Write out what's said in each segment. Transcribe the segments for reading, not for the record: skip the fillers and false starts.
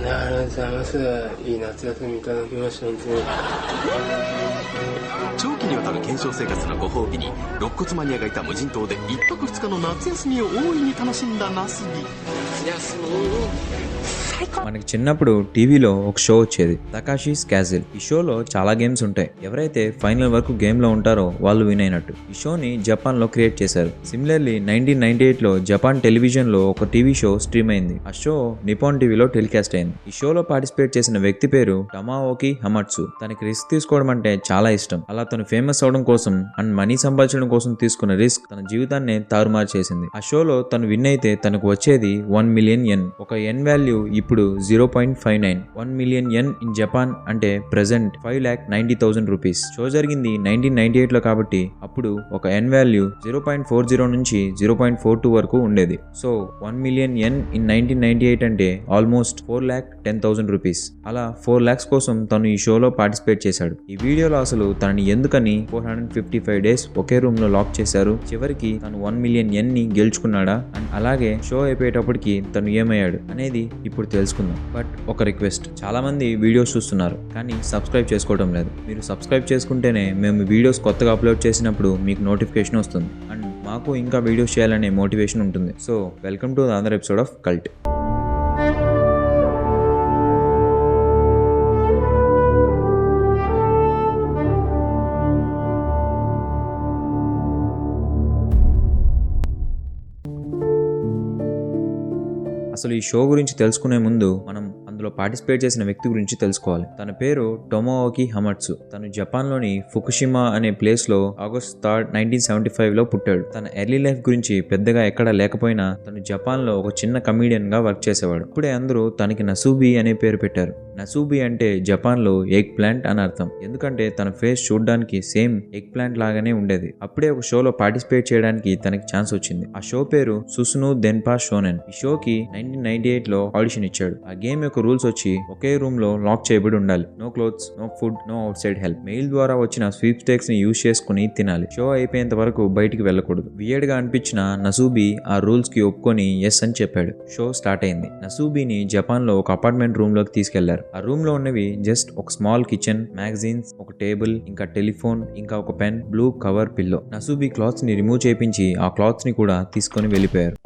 ざいます。いい夏休みいただきました。本当に長期にわたる検証生活のご褒美に肋骨マニアがいた無人島で1泊2日の夏休みを大いに楽しんだナスビ。夏休みమనకి చిన్నప్పుడు టీవీలో ఒక షో వచ్చేది, తకాషీస్ క్యాజిల్. ఈ షోలో చాలా గేమ్స్ ఉంటాయి. ఎవరైతే ఫైనల్ వరకు గేమ్ లో ఉంటారో వాళ్ళు విన్ అయినట్టు. ఈ షోని జపాన్ లో క్రియేట్ చేశారు. సిమిలర్లీ 1998 లో జపాన్ టెలివిజన్ లో ఒక టీవీ షో స్ట్రీమ్ అయింది. ఆ షో నిపాన్ టీవీలో టెలికాస్ట్ అయింది. ఈ షోలో పార్టిసిపేట్ చేసిన వ్యక్తి పేరు టమాఓకి హమట్సు. తనకి రిస్క్ తీసుకోవడం అంటే చాలా ఇష్టం. అలా తను ఫేమస్ అవడం కోసం అండ్ మనీ సంపాదించడం కోసం తీసుకున్న రిస్క్ తన జీవితాన్ని తారుమారు చేసింది. ఆ షోలో తను విన్ అయితే తనకు వచ్చేది 1 మిలియన్ యెన్. ఒక యెన్ వాల్యూ ఇప్పుడు 0.59. 1 మిలియన్ యెన్ ఇన్ జపాన్ అంటే ప్రెసెంట్ 5,90,000 రూపీస్. షో జరిగింది 1998 లో కాబట్టి అప్పుడు ఒక యెన్ వాల్యూ 0.40 నుంచి 0.42 వరకు ఉండేది. సో 1 మిలియన్ యెన్ ఇన్ 1998 అంటే ఆల్మోస్ట్ 4,10,000 రూపీస్. అలా 4 lakhs కోసం తను ఈ షోలో పార్టిసిపేట్ చేశాడు. ఈ వీడియోలో అసలు తనని ఎందుకని 455 days ఒకే రూమ్ లో లాక్ చేశారు, చివరికి తను 1 మిలియన్ యెన్ ని గెలుచుకున్నాడా అండ్ అలాగే షో అయిపోయేటప్పటికి తను ఏమయ్యాడు అనేది ఇప్పుడు తెలుసుకుందాం. బట్ ఒక రిక్వెస్ట్, చాలా మంది వీడియోస్ చూస్తున్నారు కానీ సబ్స్క్రైబ్ చేసుకోవడం లేదు. మీరు సబ్స్క్రైబ్ చేసుకుంటేనే మేము వీడియోస్ కొత్తగా అప్లోడ్ చేసినప్పుడు మీకు నోటిఫికేషన్ వస్తుంది అండ్ మాకు ఇంకా వీడియోస్ చేయాలనే మోటివేషన్ ఉంటుంది. So welcome to the other episode of cult. అసలు ఈ షో గురించి తెలుసుకునే ముందు మనం అందులో పార్టిసిపేట్ చేసిన వ్యక్తి గురించి తెలుసుకోవాలి. తన పేరు టొమోకి హమట్సు. తను జపాన్లోని ఫుకుషిమా అనే ప్లేస్ లో ఆగస్ట్ 3, 1975 లో పుట్టాడు. తన ఎర్లీ లైఫ్ గురించి పెద్దగా ఎక్కడా లేకపోయినా తను జపాన్ లో ఒక చిన్న కమీడియన్ గా వర్క్ చేసేవాడు. ఇప్పుడే అందరూ తనకి నసూబి అనే పేరు పెట్టారు. నసూబి అంటే జపాన్ లో ఎగ్ ప్లాంట్ అని అర్థం. ఎందుకంటే తన ఫేస్ చూడడానికి సేమ్ ఎగ్ ప్లాంట్ లాగానే ఉండేది. అప్పుడే ఒక షోలో పార్టిసిపేట్ చేయడానికి తనకి ఛాన్స్ వచ్చింది. ఆ షో పేరు సుసును దెన్పా షోనెన్. ఈ షోకి 1998 లో ఆడిషన్ ఇచ్చాడు. ఆ గేమ్ యొక్క రూల్స్ వచ్చి ఒకే రూమ్ లో లాక్ చేయబడి ఉండాలి. No clothes, no food, no outside help. Mail ద్వారా వచ్చిన స్వీప్ స్టేక్స్ ని యూజ్ చేసుకుని తినాలి. షో అయిపోయేంత వరకు బయటికి వెళ్ళకూడదు. వియర్డ్ గా అనిపించిన నసూబి ఆ రూల్స్ కి ఒప్పుకొని ఎస్ అని చెప్పాడు. షో స్టార్ట్ అయింది. నసూబిని జపాన్ లో ఒక అపార్ట్మెంట్ రూమ్ లోకి తీసుకెళ్లారు. ఆ రూమ్ లో ఉన్నవి జస్ట్ ఒక స్మాల్ కిచెన్, మ్యాగజైన్స్, ఒక టేబుల్, ఇంకా టెలిఫోన్, ఇంకా ఒక pen, blue cover pillow. Nasubi clothes ని రిమూవ్ చేయించి ఆ క్లాత్స్ ని కూడా తీసుకొని వెళ్ళిపోయారు.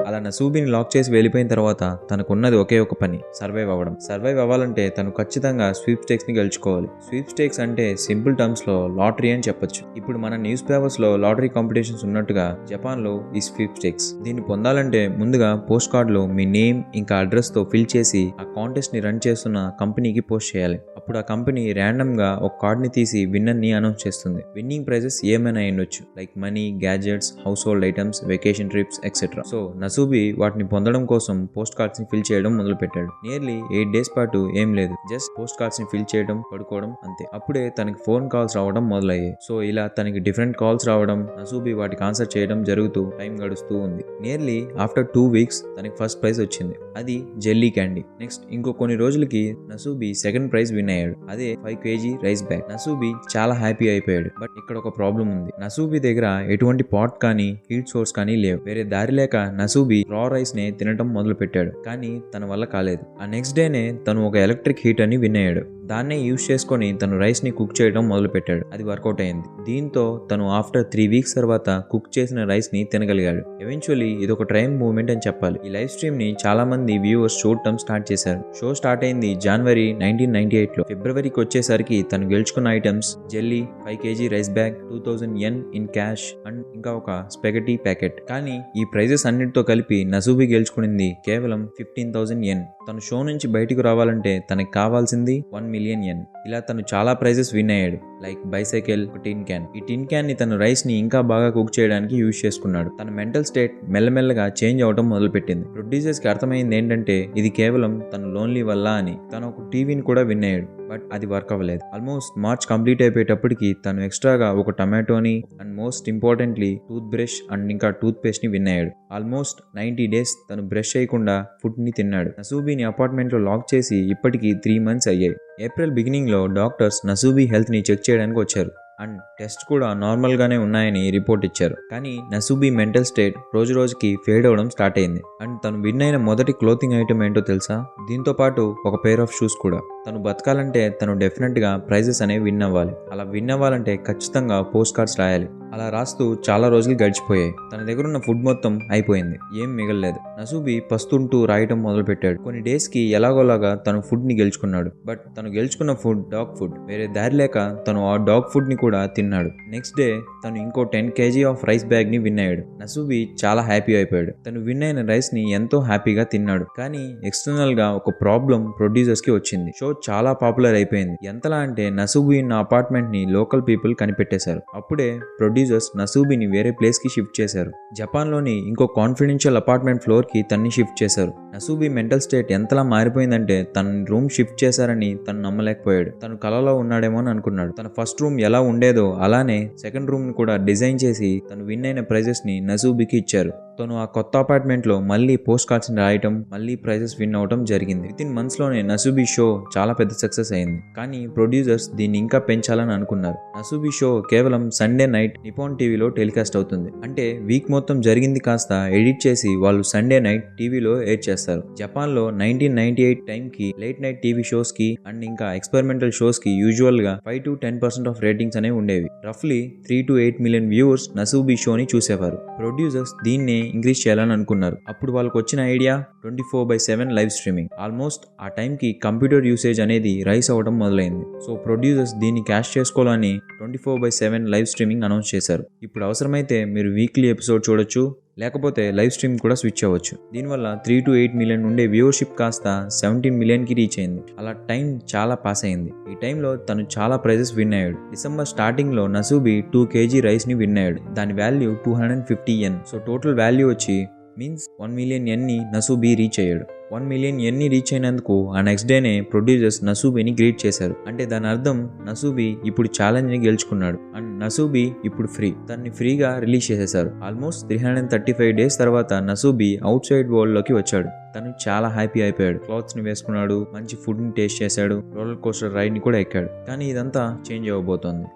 అలా నసూబిని లాక్ చేసి వెళ్ళిపోయిన తర్వాత తనకున్నది ఒకే ఒక పని, సర్వైవ్ అవ్వడం. సర్వైవ్ అవ్వాలంటే తను ఖచ్చితంగా స్వీప్ స్టేక్స్ ని గెలుచుకోవాలి. స్వీప్ స్టేక్స్ అంటే సింపుల్ టర్మ్స్ లో లాటరీ అని చెప్పొచ్చు. ఇప్పుడు మన న్యూస్ పేపర్స్ లో లాటరీ కాంపిటీషన్స్ ఉన్నట్టుగా జపాన్ లో ఈ స్వీప్ స్టేక్స్. దీన్ని పొందాలంటే ముందుగా పోస్ట్ కార్డ్ లో మీ నేమ్ ఇంకా అడ్రస్ తో ఫిల్ చేసి ఆ కాంటెస్ట్ ని రన్ చేస్తున్న కంపెనీకి పోస్ట్ చేయాలి. అప్పుడు ఆ కంపెనీ ర్యాండమ్ గా ఒక కార్డ్ ని తీసి విన్నర్ ని అనౌన్స్ చేస్తుంది. విన్నింగ్ ప్రైజెస్ ఏమైనా అయ్యుండొచ్చు, like money, gadgets, household items, vacation trips etcetera. So Nasubi వాటిని పొందడం కోసం పోస్ట్ కార్డ్స్ ని ఫిల్ చేయడం మొదలు పెట్టాడు. నియర్లీ 8 days పాటు ఏం లేదు, జస్ట్ పోస్ట్ కార్డ్స్ ని ఫిల్ చేయడం, పడుకోవడం అంతే. అప్పుడే తనకి ఫోన్ కాల్స్ రావడం మొదలయ్యాయి. సో ఇలా తనకి డిఫరెంట్ కాల్స్ రావడం, నసూబి వాటికి ఆన్సర్ చేయడం జరుగుతూ టైం గడుస్తూ ఉంది. నియర్లీ ఆఫ్టర్ 2 weeks తనకి ఫస్ట్ ప్రైజ్ వచ్చింది. అది జెల్లీ క్యాండీ. నెక్స్ట్ ఇంకో కొన్ని రోజులకి నసూబి సెకండ్ ప్రైజ్ విన్ అయ్యాడు. అదే 5 kg రైస్ బ్యాగ్. నసూబి చాలా హ్యాపీ అయిపోయాడు. బట్ ఇక్కడ ఒక ప్రాబ్లం ఉంది. నసూబి దగ్గర ఎటువంటి పాట్ కానీ హీట్ సోర్స్ కానీ లేవు. వేరే దారి లేక నసూబి రా రైస్ నే తినటం మొదలు పెట్టాడు. కానీ తన వల్ల కాలేదు. ఆ నెక్స్ట్ డేనే తను ఒక ఎలక్ట్రిక్ హీటర్ ని విన్ అయ్యాడు. దాన్నే యూజ్ చేసుకుని తను రైస్ ని కుక్ చేయడం మొదలు పెట్టాడు. అది వర్కౌట్ అయింది. దీంతో తను ఆఫ్టర్ 3 weeks తర్వాత కుక్ చేసిన రైస్ ని తినగలిగాడు. ఎవెన్చువల్లీ ఇది ఒక ట్రైన్ మూవ్మెంట్ అని చెప్పాలి. ఈ లైవ్ స్ట్రీమ్ ని చాలా మంది వ్యూవర్స్ చూడటం స్టార్ట్ చేశారు. షో స్టార్ట్ అయింది జనవరి 1998 లో. ఫిబ్రవరికి వచ్చేసరికి తను గెలుచుకున్న items jelly, 5 kg rice bag, 2000 yen in cash and ఇంకా ఒక స్పెగటీ ప్యాకెట్. కానీ ఈ ప్రైజెస్ అన్నిటితో కలిపి నసూబి గెలుచుకునింది కేవలం 15,000 yen. తను షో నుంచి బయటకు రావాలంటే తనకి కావాల్సింది 1 మిలియన్ యెన్. ఇలా తను చాలా ప్రైజెస్ విన్ అయ్యాడు, లైక్ బైసైకిల్, ఒక టిన్ క్యాన్. ఈ టిన్ క్యాన్ ని తను రైస్ ని ఇంకా బాగా కుక్ చేయడానికి యూజ్ చేసుకున్నాడు. తన మెంటల్ స్టేట్ మెల్లమెల్లగా చేంజ్ అవడం మొదలు పెట్టింది. ప్రొడ్యూసర్స్ కి అర్థమైంది ఏంటంటే ఇది కేవలం తను లోన్లీ వల్ల అని. తను ఒక టీవీని కూడా విన్ అయ్యాడు. బట్ అది వర్క్ అవ్వలేదు. ఆల్మోస్ట్ మార్చ్ కంప్లీట్ అయిపోయేటప్పటికి తను ఎక్స్ట్రాగా ఒక టమాటోని and most importantly toothbrush and ఇంకా టూత్ పేస్ట్ ని విన్ అయ్యాడు. ఆల్మోస్ట్ 90 days తను బ్రష్ చేయకుండా ఫుడ్ ని తిన్నాడు. నసూబిని అపార్ట్మెంట్ లో లాక్ చేసి ఇప్పటికి 3 months అయ్యాయి. ఏప్రిల్ బిగినింగ్ లో డాక్టర్స్ నసూబి హెల్త్ ని చెక్ చేయడానికి వచ్చారు అండ్ టెస్ట్ కూడా నార్మల్గానే ఉన్నాయని రిపోర్ట్ ఇచ్చారు. కానీ నసూబీ మెంటల్ స్టేట్ రోజు రోజుకి ఫేడ్ అవ్వడం స్టార్ట్ అయింది. అండ్ తను విన్ అయిన మొదటి క్లోతింగ్ ఐటమ్ ఏంటో తెలుసా? దీంతో పాటు ఒక పేర్ ఆఫ్ షూస్ కూడా. తను బతకాలంటే తను డెఫినెట్గా ప్రైజెస్ అనేవి విన్ అవ్వాలి. అలా విన్ అవ్వాలంటే ఖచ్చితంగా పోస్ట్ కార్డ్స్ రాయాలి. అలా రాస్తూ చాలా రోజులు గడిచిపోయాయి. తన దగ్గర ఉన్న ఫుడ్ మొత్తం అయిపోయింది, ఏం మిగలలేదు. నసూబీ పస్తుంటూ రాయటం మొదలుపెట్టాడు. కొన్ని డేస్ కి ఎలాగోలాగా తను ఫుడ్ ని గెలుచుకున్నాడు. బట్ తను గెలుచుకున్న ఫుడ్ డాగ్ ఫుడ్. వేరే దారి లేక తను ఆ డాగ్ ఫుడ్ ని కూడా తిన్నాడు. నెక్స్ట్ డే తను ఇంకో 10 kg ఆఫ్ రైస్ బ్యాగ్ ని విన్ అయ్యాడు. నసూబీ చాలా హ్యాపీ అయిపోయాడు. తను విన్ అయిన రైస్ ని ఎంతో హ్యాపీగా తిన్నాడు. కానీ ఎక్స్టర్నల్ గా ఒక ప్రాబ్లం ప్రొడ్యూసర్స్ కి వచ్చింది. షో చాలా పాపులర్ అయిపోయింది. ఎంతలా అంటే నసూబీ ఉన్న అపార్ట్మెంట్ ని లోకల్ పీపుల్ కనిపెట్టేశారు. అప్పుడే ప్రొడ్యూసర్స్ నసూబీని వేరే ప్లేస్ కి షిఫ్ట్ చేశారు. జపాన్ లోని ఇంకో కాన్ఫిడెన్షియల్ అపార్ట్మెంట్ ఫ్లోర్ కి తన్ని షిఫ్ట్ చేశారు. నసూబీ మెంటల్ స్టేట్ ఎంతలా మారిపోయిందంటే తన రూమ్ షిఫ్ట్ చేశారని తను నమ్మలేకపోయాడు. తను కలలో ఉన్నాడేమో అని అనుకున్నాడు. తన ఫస్ట్ రూమ్ ఎలా ఉండేదో అలానే సెకండ్ రూమ్ ని కూడా డిజైన్ చేసి తను విన్ అయిన ప్రైజెస్ ని నసూబీకి ఇచ్చారు. తను ఆ కొత్త అపార్ట్మెంట్ లో మళ్ళీ పోస్ట్ కార్డ్స్ ని రాయటం, మళ్ళీ ప్రైజెస్ విన్ అవటం జరిగింది. విత్ ఇన్ మంత్స్ లోనే నసూబీ షో చాలా పెద్ద సక్సెస్ అయింది. కానీ ప్రొడ్యూసర్స్ దీన్ని ఇంకా పెంచాలని అనుకున్నారు. నసూబీ షో కేవలం సండే నైట్ నిపాన్ టీవీలో టెలికాస్ట్ అవుతుంది. అంటే వీక్ మొత్తం జరిగింది కాస్త ఎడిట్ చేసి వాళ్ళు సండే నైట్ టీవీలో ఎయిర్ చేస్తారు. జపాన్ లో 1998 టైం కి లేట్ నైట్ టీవీ షోస్ కి అండ్ ఇంకా ఎక్స్పెరిమెంటల్ షోస్ కి యూజువల్ గా 5 to 10% ఆఫ్ రేటింగ్స్ అనేవి ఉండేవి. రఫ్లీ 3 to 8 million వ్యూవర్స్ నసూబీ షోని చూసేవారు. ప్రొడ్యూసర్స్ దీన్ని ఇంక్రీజ్ చేయాలని అనుకున్నారు. అప్పుడు వాళ్ళకి వచ్చిన ఐడియా 24/7 లైవ్ స్ట్రీమింగ్. ఆల్మోస్ట్ ఆ టైంకి కంప్యూటర్ యూసేజ్ అనేది రైస్ అవ్వడం మొదలైంది. సో ప్రొడ్యూసర్స్ దీన్ని క్యాష్ చేసుకోవాలని 24/7 లైవ్ స్ట్రీమింగ్ అనౌన్స్ చేశారు. ఇప్పుడు అవసరమైతే మీరు వీక్లీ ఎపిసోడ్ చూడొచ్చు, లేకపోతే లైవ్ స్ట్రీమ్ కూడా స్విచ్ అవ్వచ్చు. దీనివల్ల 3 to 8 million ఉండే వ్యూవర్షిప్ కాస్త 17 million కి రీచ్ అయింది. అలా టైం చాలా పాస్ అయింది. ఈ టైంలో తను చాలా ప్రైజెస్ విన్ అయ్యాడు. డిసెంబర్ స్టార్టింగ్ లో నసూబీ 2 kg రైస్ ని విన్ అయ్యాడు. దాని value 250 yen. So total value వచ్చి మీన్స్ 1 million yen ని నసూబీ రీచ్ అయ్యాడు. 1 million yen ని రీచ్ అయినందుకు ఆ నెక్స్ట్ డేనే ప్రొడ్యూసర్స్ నసూబీని గ్రీట్ చేశారు. అంటే దాని అర్థం నసూబీ ఇప్పుడు ఛాలెంజ్ ని గెలుచుకున్నాడు అండ్ నసూబీ ఇప్పుడు ఫ్రీ. తనని ఫ్రీగా రిలీజ్ చేసేశారు. ఆల్మోస్ట్ 335 days తర్వాత నసూబీ అవుట్ సైడ్ వరల్డ్ లోకి వచ్చాడు. తను చాలా హ్యాపీ అయిపోయాడు. క్లాత్స్ ని వేసుకున్నాడు, మంచి ఫుడ్ ని టేస్ట్ చేశాడు, రోలర్ కోస్టర్ రైడ్ ని కూడా ఎక్కాడు. కానీ ఇదంతా చేంజ్ అవ్వబోతోంది.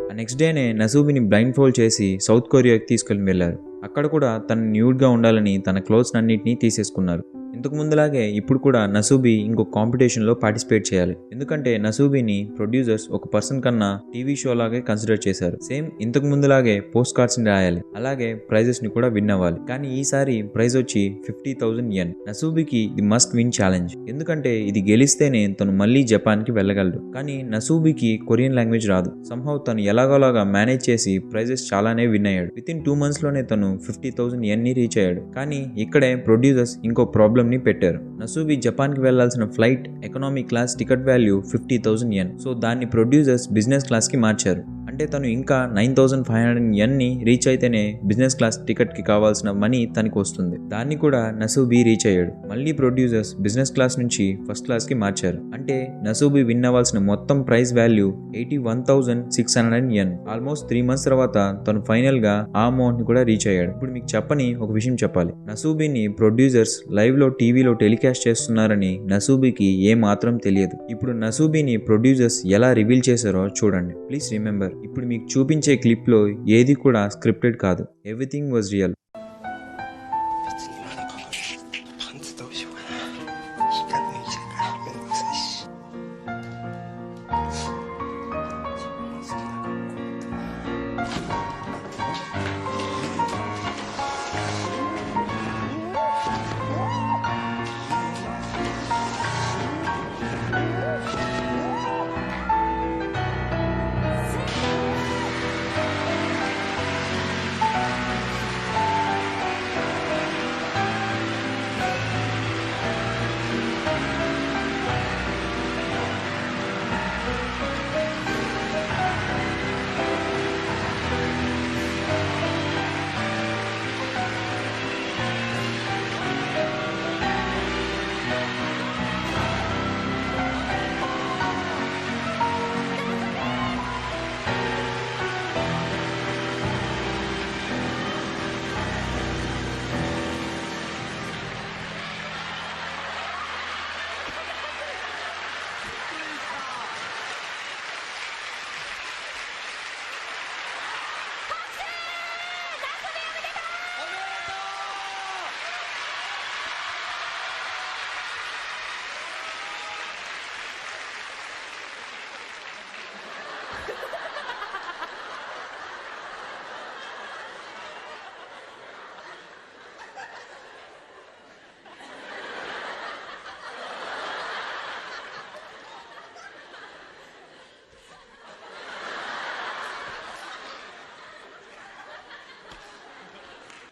ఆ నెక్స్ట్ డేనే నసూబీని బ్లైండ్ ఫోల్డ్ చేసి సౌత్ కొరియాకి తీసుకెళ్లి వెళ్లారు. అక్కడ కూడా తను న్యూడ్గా ఉండాలని తన క్లోత్స్ అన్నిటినీ తీసేసుకున్నారు. ఇంతకు ముందులాగే ఇప్పుడు కూడా నసూబీ ఇంకో కాంపిటీషన్లో పార్టిసిపేట్ చేయాలి. ఎందుకంటే నసూబీని ప్రొడ్యూసర్స్ ఒక పర్సన్ కన్నా టీవీ షో లాగే కన్సిడర్ చేశారు. సేమ్ ఇంతకు ముందులాగే పోస్ట్ కార్డ్స్ ని రాయాలి, అలాగే ప్రైజెస్ ని కూడా విన్ అవ్వాలి. కానీ ఈసారి ప్రైజ్ వచ్చి 50,000 yen. నసూబీకి ఇది మస్ట్ విన్ ఛాలెంజ్. ఎందుకంటే ఇది గెలిస్తేనే తను మళ్ళీ జపాన్ కి వెళ్ళగలడు. కానీ నసూబీకి కొరియన్ లాంగ్వేజ్ రాదు. సంహౌ తను ఎలాగోలాగా మేనేజ్ చేసి ప్రైజెస్ చాలానే విన్ అయ్యాడు. విత్ ఇన్ 2 months లోనే తను 50,000 yen ని రీచ్ అయ్యాడు. కానీ ఇక్కడే ప్రొడ్యూసర్స్ ఇంకో ప్రాబ్లం ని పెట్టారు. నసూబీ జపాన్ కి వెళ్లాల్సిన flight economy class ticket value 50,000 yen. So దాన్ని ప్రొడ్యూసర్స్ బిజినెస్ క్లాస్ కి మార్చారు. అంటే తను ఇంకా 9,500 yen ని రీచ్ అయితేనే బిజినెస్ క్లాస్ టికెట్ కి కావాల్సిన మనీ తనకి వస్తుంది. దాన్ని కూడా నసూబీ రీచ్ అయ్యాడు. మళ్ళీ ప్రొడ్యూసర్స్ బిజినెస్ క్లాస్ నుంచి ఫస్ట్ క్లాస్ కి మార్చారు. అంటే నసూబీ విన్ అవ్వాల్సిన మొత్తం prize value 81,600 yen. Almost 3 months తర్వాత తను ఫైనల్ గా ఆ అమౌంట్ ని కూడా రీచ్ అయ్యాడు. ఇప్పుడు మీకు చెప్పని ఒక విషయం చెప్పాలి. నసూబీని ప్రొడ్యూసర్స్ లైవ్ లో టీవీలో టెలికాస్ట్ చేస్తున్నారని నసూబీకి ఏ మాత్రం తెలియదు. ఇప్పుడు నసూబీని ప్రొడ్యూసర్స్ ఎలా రివీల్ చేశారో చూడండి. ప్లీజ్ రిమెంబర్, ఇప్పుడు మీకు చూపించే క్లిప్ లో ఏది కూడా స్క్రిప్టెడ్ కాదు. Everything was real.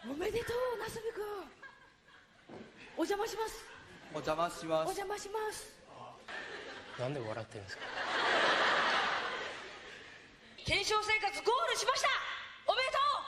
おめでとうなすびくん。お邪魔します。お邪魔します。お邪魔します。なんで笑ってるんですか？検証生活ゴールしました。おめでとう。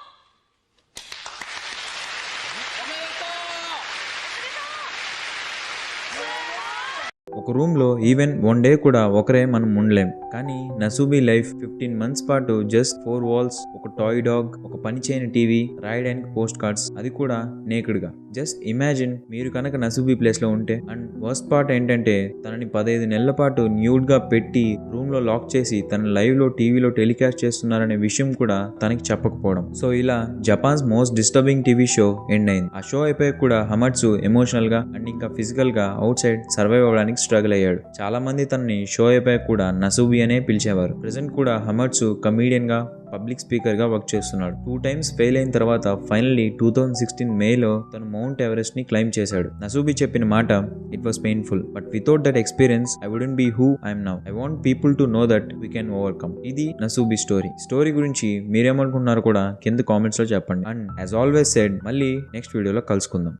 ఒక రూమ్లో ఈవెన్ వన్ డే కూడా ఒకరే మనం ఉండలేం. కానీ నసూబీ లైఫ్ 15 months పాటు జస్ట్ 4 walls, ఒక టాయ్ డాగ్, ఒక పని చేయని టీవీ, రాయడానికి పోస్ట్ కార్డ్స్, అది కూడా నేకుడ్గా. జస్ట్ ఇమాజిన్ మీరు కనుక నసూబీ ప్లేస్లో ఉంటే. అండ్ వర్స్ట్ పార్ట్ ఏంటంటే తనని 15 నెలల పాటు న్యూడ్గా పెట్టి రూమ్లో లాక్ చేసి తన లైవ్లో టీవీలో టెలికాస్ట్ చేస్తున్నారనే విషయం కూడా తనకి చెప్పకపోవడం. సో ఇలా Japan's most disturbing TV show end అయింది. ఆ షో అయిపోయాక కూడా హమట్సు ఎమోషనల్గా అండ్ ఇంకా ఫిజికల్గా అవుట్ సైడ్ సర్వైవ్ అవ్వడానికి స్ట్రగుల్ అయ్యాడు. చాలా మంది తనని షో అయిపోయాక కూడా నసూబీ అనే పిలిచేవారు. ప్రెసెంట్ కూడా హమట్సు కమీడియన్ గా, పబ్లిక్ స్పీకర్ గా వర్క్ చేస్తున్నాడు. 2 times ఫెయిల్ అయిన తర్వాత ఫైనల్లీ 2016 మేలో తను మౌంట్ ఎవరెస్ట్ ని క్లైమ్ చేశాడు. నసూబీ చెప్పిన మాట, it was painful but without that experience I wouldn't be who I'm now. I want people to know that we can overcome. ఇది నసూబీ స్టోరీ గురించి మీరేమనుకుంటున్నారో కూడా కింద కామెంట్స్ లో చెప్పండి. అండ్ యాజ్ ఆల్వేస్ సెడ్, మళ్ళీ నెక్స్ట్ వీడియోలో కలుసుకుందాం.